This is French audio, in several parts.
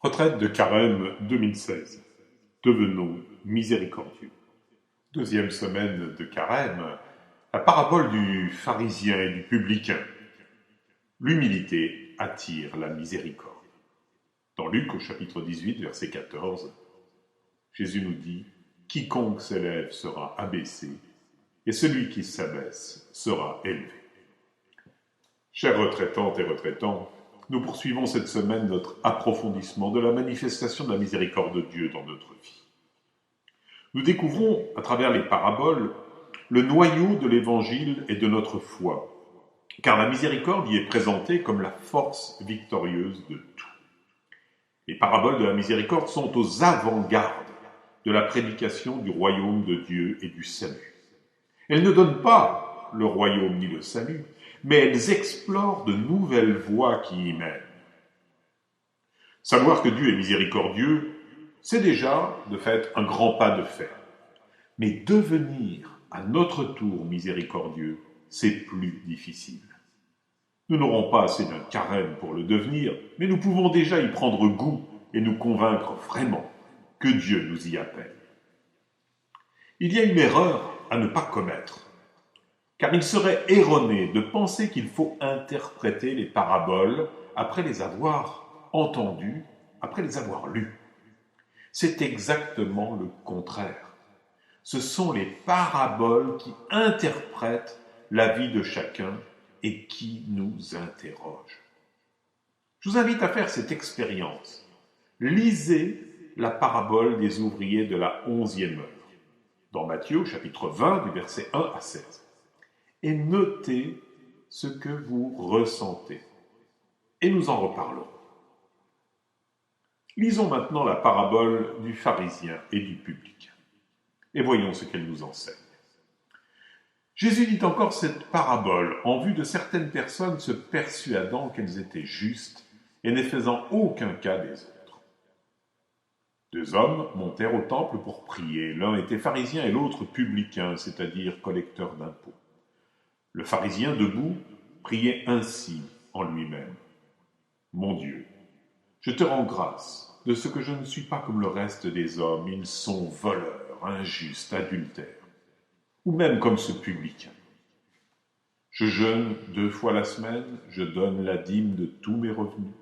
Retraite de Carême 2016. Devenons miséricordieux. Deuxième semaine de Carême, la parabole du pharisien et du publicain. L'humilité attire la miséricorde. Dans Luc au chapitre 18, verset 14, Jésus nous dit « Quiconque s'élève sera abaissé, et celui qui s'abaisse sera élevé. » Chers retraitantes et retraitants, nous poursuivons cette semaine notre approfondissement de la manifestation de la miséricorde de Dieu dans notre vie. Nous découvrons, à travers les paraboles, le noyau de l'Évangile et de notre foi, car la miséricorde y est présentée comme la force victorieuse de tout. Les paraboles de la miséricorde sont aux avant-gardes de la prédication du royaume de Dieu et du salut. Elles ne donnent pas le royaume ni le salut, mais elles explorent de nouvelles voies qui y mènent. Savoir que Dieu est miséricordieux, c'est déjà, de fait, un grand pas de fait. Mais devenir à notre tour miséricordieux, c'est plus difficile. Nous n'aurons pas assez d'un carême pour le devenir, mais nous pouvons déjà y prendre goût et nous convaincre vraiment que Dieu nous y appelle. Il y a une erreur à ne pas commettre, car il serait erroné de penser qu'il faut interpréter les paraboles après les avoir entendues, après les avoir lues. C'est exactement le contraire. Ce sont les paraboles qui interprètent la vie de chacun et qui nous interrogent. Je vous invite à faire cette expérience. Lisez la parabole des ouvriers de la 11e heure, dans Matthieu, chapitre 20, du verset 1 à 16. Et notez ce que vous ressentez. Et nous en reparlerons. Lisons maintenant la parabole du pharisien et du publicain. Et voyons ce qu'elle nous enseigne. Jésus dit encore cette parabole en vue de certaines personnes se persuadant qu'elles étaient justes et ne faisant aucun cas des autres. Deux hommes montèrent au temple pour prier. L'un était pharisien et l'autre publicain, c'est-à-dire collecteur d'impôts. Le pharisien, debout, priait ainsi en lui-même. « Mon Dieu, je te rends grâce de ce que je ne suis pas comme le reste des hommes. Ils sont voleurs, injustes, adultères, ou même comme ce publicain. Je jeûne 2 fois la semaine, je donne la dîme de tous mes revenus. »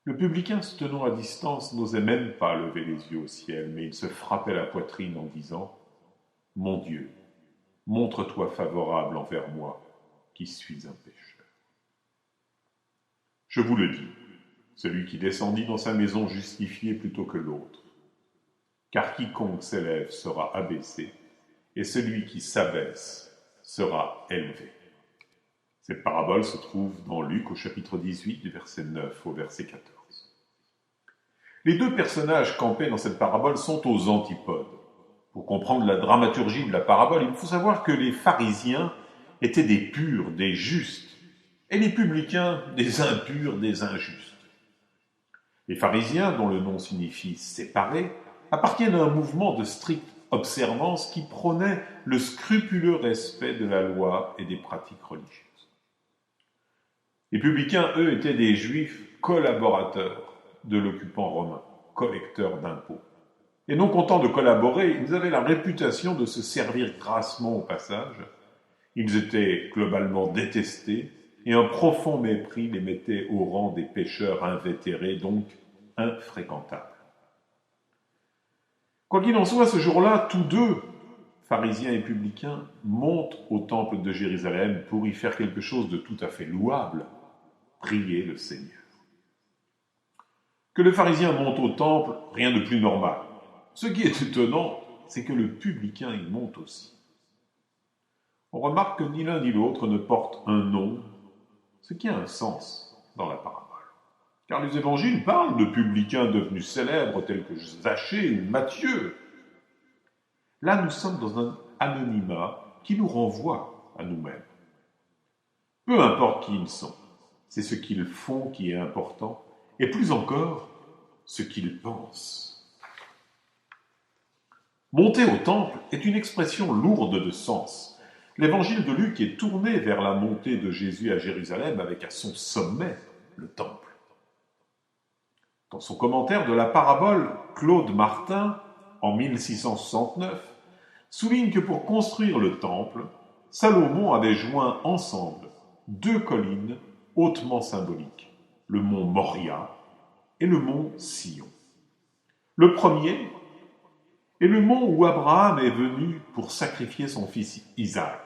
Le publicain, se tenant à distance, n'osait même pas lever les yeux au ciel, mais il se frappait la poitrine en disant « Mon Dieu, montre-toi favorable envers moi, qui suis un pécheur. » Je vous le dis, celui qui descendit dans sa maison justifié plutôt que l'autre. Car quiconque s'élève sera abaissé, et celui qui s'abaisse sera élevé. Cette parabole se trouve dans Luc au chapitre 18, du verset 9 au verset 14. Les deux personnages campés dans cette parabole sont aux antipodes. Pour comprendre la dramaturgie de la parabole, il faut savoir que les pharisiens étaient des purs, des justes, et les publicains des impurs, des injustes. Les pharisiens, dont le nom signifie « séparés », appartiennent à un mouvement de stricte observance qui prônait le scrupuleux respect de la loi et des pratiques religieuses. Les publicains, eux, étaient des juifs collaborateurs de l'occupant romain, collecteurs d'impôts. Et non contents de collaborer, ils avaient la réputation de se servir grassement au passage. Ils étaient globalement détestés et un profond mépris les mettait au rang des pécheurs invétérés, donc infréquentables. Quoi qu'il en soit, ce jour-là, tous deux, pharisiens et publicains, montent au temple de Jérusalem pour y faire quelque chose de tout à fait louable, prier le Seigneur. Que le pharisien monte au temple, rien de plus normal. Ce qui est étonnant, c'est que le publicain y monte aussi. On remarque que ni l'un ni l'autre ne porte un nom, ce qui a un sens dans la parabole. Car les évangiles parlent de publicains devenus célèbres tels que Zachée ou Matthieu. Là, nous sommes dans un anonymat qui nous renvoie à nous-mêmes. Peu importe qui ils sont, c'est ce qu'ils font qui est important, et plus encore, ce qu'ils pensent. Monter au temple est une expression lourde de sens. L'évangile de Luc est tourné vers la montée de Jésus à Jérusalem avec à son sommet le temple. Dans son commentaire de la parabole, Claude Martin, en 1669, souligne que pour construire le temple, Salomon avait joint ensemble deux collines hautement symboliques, le mont Moria et le mont Sion. Le premier est le mont où Abraham est venu pour sacrifier son fils Isaac.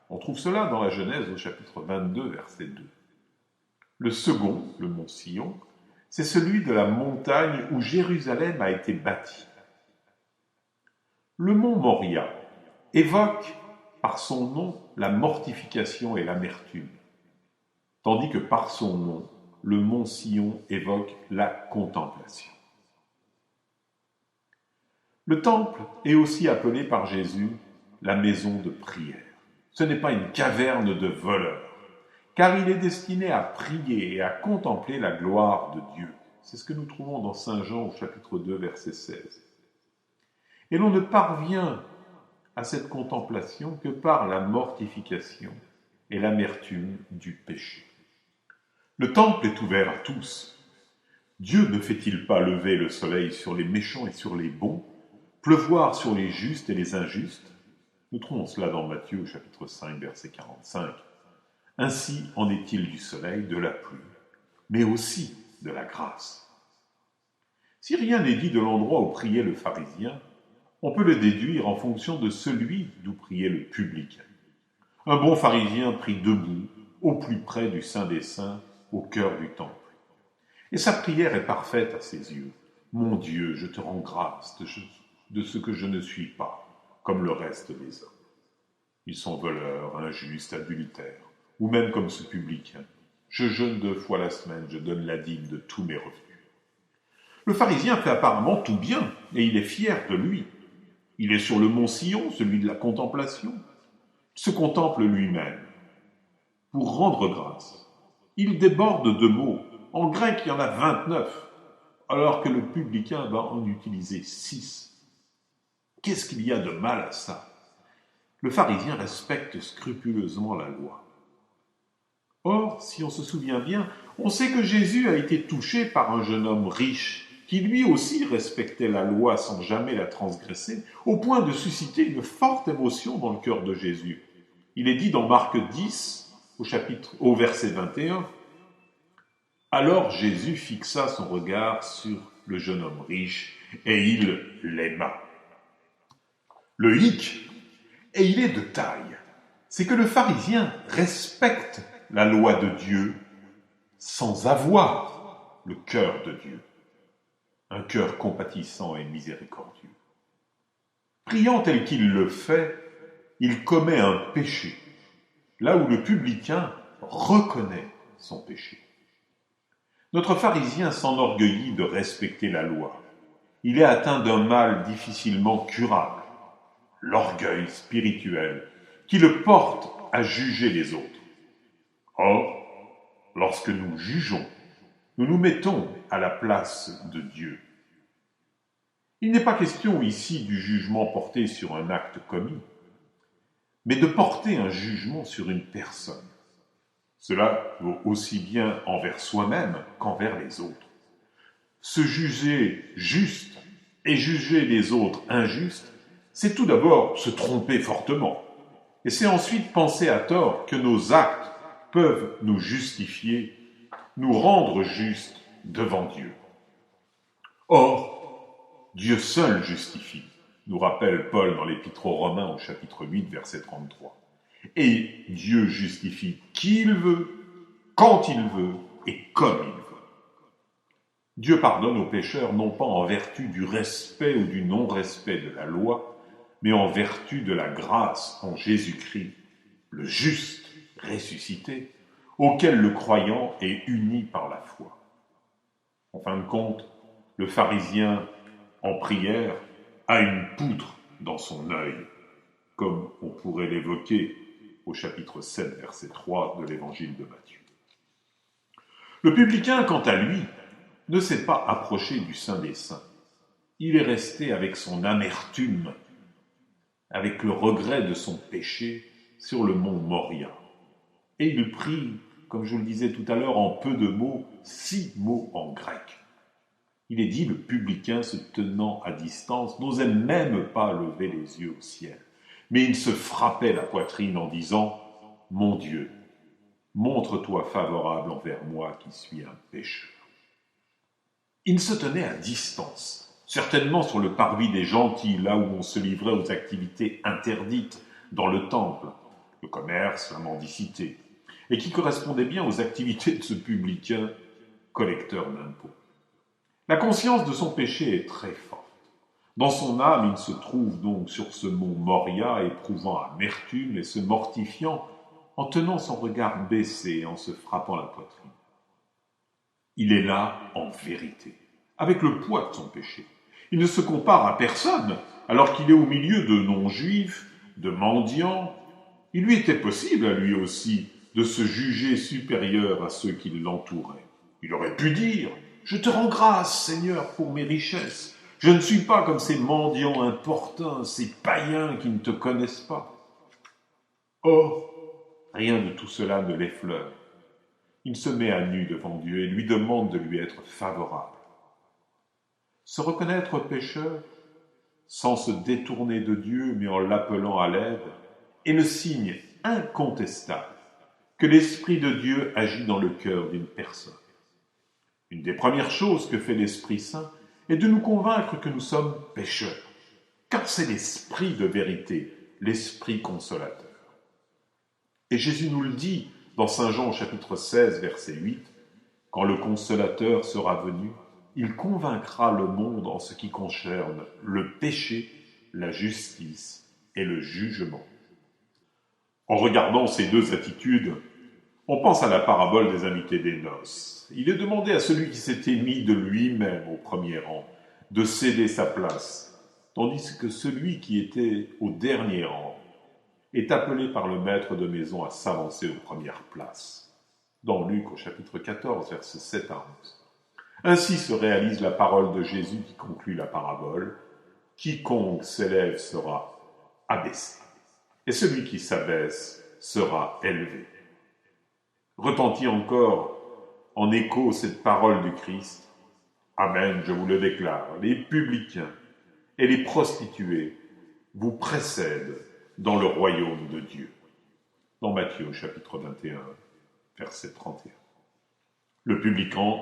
On trouve cela dans la Genèse au chapitre 22, verset 2. Le second, le mont Sion, c'est celui de la montagne où Jérusalem a été bâtie. Le mont Moria évoque par son nom la mortification et l'amertume, tandis que par son nom, le mont Sion évoque la contemplation. Le temple est aussi appelé par Jésus la maison de prière. Ce n'est pas une caverne de voleurs, car il est destiné à prier et à contempler la gloire de Dieu. C'est ce que nous trouvons dans Saint Jean au chapitre 2, verset 16. Et l'on ne parvient à cette contemplation que par la mortification et l'amertume du péché. Le temple est ouvert à tous. Dieu ne fait-il pas lever le soleil sur les méchants et sur les bons, pleuvoir sur les justes et les injustes? Nous trouvons cela dans Matthieu au chapitre 5, verset 45. Ainsi en est-il du soleil, de la pluie, mais aussi de la grâce. Si rien n'est dit de l'endroit où priait le pharisien, on peut le déduire en fonction de celui d'où priait le publicain. Un bon pharisien prie debout, au plus près du Saint des Saints, au cœur du temple. Et sa prière est parfaite à ses yeux. Mon Dieu, je te rends grâce de ce que je ne suis pas, comme le reste des hommes. Ils sont voleurs, injustes, adultères, ou même comme ce publicain. Je jeûne 2 fois la semaine, je donne la dîme de tous mes revenus. Le pharisien fait apparemment tout bien, et il est fier de lui. Il est sur le mont Sion, celui de la contemplation. Il se contemple lui-même. Pour rendre grâce, il déborde de mots. En grec, il y en a 29, alors que le publicain va en utiliser 6. Qu'est-ce qu'il y a de mal à ça? Le pharisien respecte scrupuleusement la loi. Or, si on se souvient bien, on sait que Jésus a été touché par un jeune homme riche, qui lui aussi respectait la loi sans jamais la transgresser, au point de susciter une forte émotion dans le cœur de Jésus. Il est dit dans Marc 10, au verset 21, « Alors Jésus fixa son regard sur le jeune homme riche, et il l'aima. » Le hic, et il est de taille, c'est que le pharisien respecte la loi de Dieu sans avoir le cœur de Dieu, un cœur compatissant et miséricordieux. Priant tel qu'il le fait, il commet un péché, là où le publicain reconnaît son péché. Notre pharisien s'enorgueillit de respecter la loi. Il est atteint d'un mal difficilement curable, l'orgueil spirituel, qui le porte à juger les autres. Or, lorsque nous jugeons, nous nous mettons à la place de Dieu. Il n'est pas question ici du jugement porté sur un acte commis, mais de porter un jugement sur une personne. Cela vaut aussi bien envers soi-même qu'envers les autres. Se juger juste et juger les autres injustes, c'est tout d'abord se tromper fortement. Et c'est ensuite penser à tort que nos actes peuvent nous justifier, nous rendre justes devant Dieu. Or, Dieu seul justifie, nous rappelle Paul dans l'Épître aux Romains au chapitre 8, verset 33. Et Dieu justifie qui il veut, quand il veut et comme il veut. Dieu pardonne aux pécheurs non pas en vertu du respect ou du non-respect de la loi, mais en vertu de la grâce en Jésus-Christ, le juste ressuscité, auquel le croyant est uni par la foi. En fin de compte, le pharisien en prière a une poutre dans son œil, comme on pourrait l'évoquer au chapitre 7, verset 3 de l'évangile de Matthieu. Le publicain, quant à lui, ne s'est pas approché du Saint des Saints. Il est resté avec son amertume, avec le regret de son péché sur le mont Moria. Et il prie, comme je vous le disais tout à l'heure, en peu de mots, 6 mots en grec. Il est dit, le publicain se tenant à distance n'osait même pas lever les yeux au ciel, mais il se frappait la poitrine en disant « Mon Dieu, montre-toi favorable envers moi qui suis un pécheur. » Il se tenait à distance, certainement sur le parvis des gentils, là où on se livrait aux activités interdites dans le temple, le commerce, la mendicité, et qui correspondaient bien aux activités de ce publicain collecteur d'impôts. La conscience de son péché est très forte. Dans son âme, il se trouve donc sur ce mont Moria, éprouvant amertume et se mortifiant, en tenant son regard baissé et en se frappant la poitrine. Il est là en vérité, avec le poids de son péché. Il ne se compare à personne, alors qu'il est au milieu de non-juifs, de mendiants. Il lui était possible à lui aussi de se juger supérieur à ceux qui l'entouraient. Il aurait pu dire « Je te rends grâce, Seigneur, pour mes richesses. Je ne suis pas comme ces mendiants importuns, ces païens qui ne te connaissent pas. » Or, rien de tout cela ne l'effleure. Il se met à nu devant Dieu et lui demande de lui être favorable. Se reconnaître pécheur, sans se détourner de Dieu, mais en l'appelant à l'aide, est le signe incontestable que l'Esprit de Dieu agit dans le cœur d'une personne. Une des premières choses que fait l'Esprit Saint est de nous convaincre que nous sommes pécheurs, car c'est l'Esprit de vérité, l'Esprit consolateur. Et Jésus nous le dit dans Saint Jean au chapitre 16, verset 8, « Quand le consolateur sera venu, il convaincra le monde en ce qui concerne le péché, la justice et le jugement. » En regardant ces deux attitudes, on pense à la parabole des invités des noces. Il est demandé à celui qui s'était mis de lui-même au premier rang de céder sa place, tandis que celui qui était au dernier rang est appelé par le maître de maison à s'avancer aux premières places. Dans Luc au chapitre 14, versets 7 à 11. Ainsi se réalise la parole de Jésus qui conclut la parabole. Quiconque s'élève sera abaissé, et celui qui s'abaisse sera élevé. Retentit encore en écho cette parole du Christ. Amen, je vous le déclare, les publicains et les prostituées vous précèdent dans le royaume de Dieu. Dans Matthieu, chapitre 21, verset 31. Le publicain,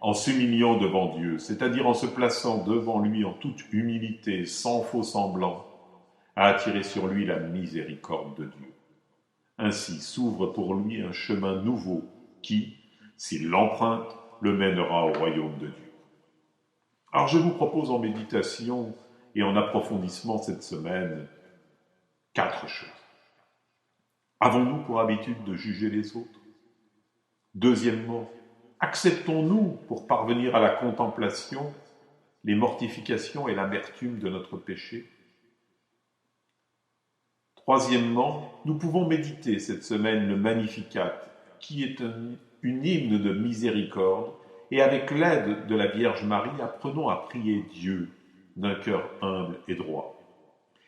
en s'humiliant devant Dieu, c'est-à-dire en se plaçant devant lui en toute humilité, sans faux semblant, a attiré sur lui la miséricorde de Dieu. Ainsi s'ouvre pour lui un chemin nouveau qui, s'il l'emprunte, le mènera au royaume de Dieu. Alors je vous propose en méditation et en approfondissement cette semaine 4 choses. Avons-nous pour habitude de juger les autres? Deuxièmement, acceptons-nous pour parvenir à la contemplation les mortifications et l'amertume de notre péché? Troisièmement, nous pouvons méditer cette semaine le Magnificat, qui est une hymne de miséricorde, et avec l'aide de la Vierge Marie, apprenons à prier Dieu d'un cœur humble et droit.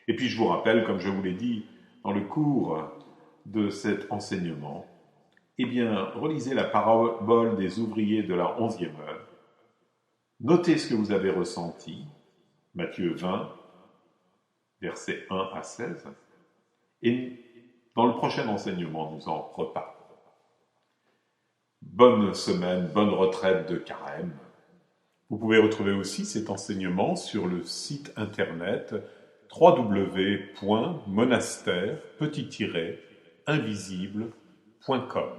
Et puis je vous rappelle, comme je vous l'ai dit dans le cours de cet enseignement, eh bien, relisez la parabole des ouvriers de la 11e heure. Notez ce que vous avez ressenti, Matthieu 20, versets 1 à 16. Et dans le prochain enseignement, nous en reparlons. Bonne semaine, bonne retraite de carême. Vous pouvez retrouver aussi cet enseignement sur le site internet www.monastère-invisible.com.